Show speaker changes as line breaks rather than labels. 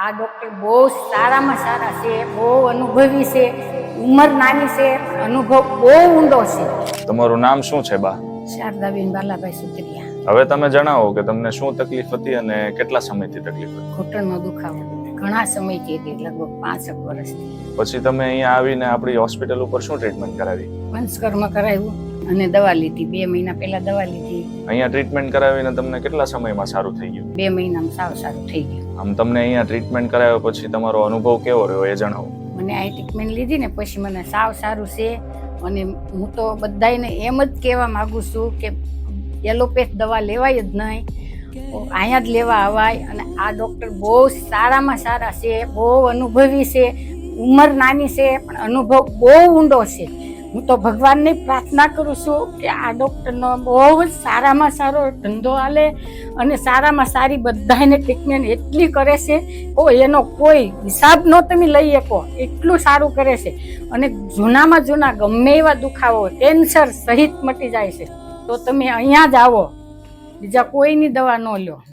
આ ડૉક્ટર બહુ સારામાં સારા છે, બહુ અનુભવી છે, ઉંમર નાની છે, અનુભવ બહુ ઊંડો છે.
તમારું નામ શું છે બા?
શારદાબેન બાલાભાઈ સુતરિયા.
હવે તમે જણાવો કે તમને શું તકલીફ હતી અને કેટલા સમયથી તકલીફ હતી?
ઘૂંટણનો દુખાવો ઘણા સમયથી હતી, લગભગ 5 વર્ષથી.
પછી તમે અહીંયા આવીને આપણી હોસ્પિટલ ઉપર શું ટ્રીટમેન્ટ કરાવી?
પંચકર્મ કરાવ્યું અને દવા લીધી. 2 મહિના પહેલા દવા લીધી.
અહીંયા ટ્રીટમેન્ટ કરાવીને તમને કેટલા સમયમાં સારું થઈ ગયું?
2 મહિનામાં સાવ સારું થઈ ગયું.
આમ તમને અહીંયા ટ્રીટમેન્ટ કરાવ્યા પછી તમારો અનુભવ કેવો રહ્યો એ જણાવો.
મને આ ટ્રીટમેન્ટ લીધી ને પછી મને સાવ સારું છે. અને હું તો બધાને એમ જ કહેવા માગું છું કે એલોપેથ દવા લેવાય જ નહીં, અહીંયા જ લેવા આવાય. અને આ ડૉક્ટર બહુ સારામાં સારા છે, બહુ અનુભવી છે, ઉંમર નાની છે પણ અનુભવ બહુ ઊંડો છે. હું તો ભગવાનને પ્રાર્થના કરું છું કે આ ડૉક્ટરનો બહુ જ સારામાં સારો ધંધો હાલે અને સારામાં સારી બધાને ટ્રીટમેન્ટ એટલી કરે છે એનો કોઈ હિસાબ ન તમે લઈ શકો, એટલું સારું કરે છે. અને જૂનામાં જૂના ગમે એવા દુખાવો કેન્સર સહિત મટી જાય છે. તો તમે અહીંયા જ આવો, બીજા કોઈની દવા ન લો.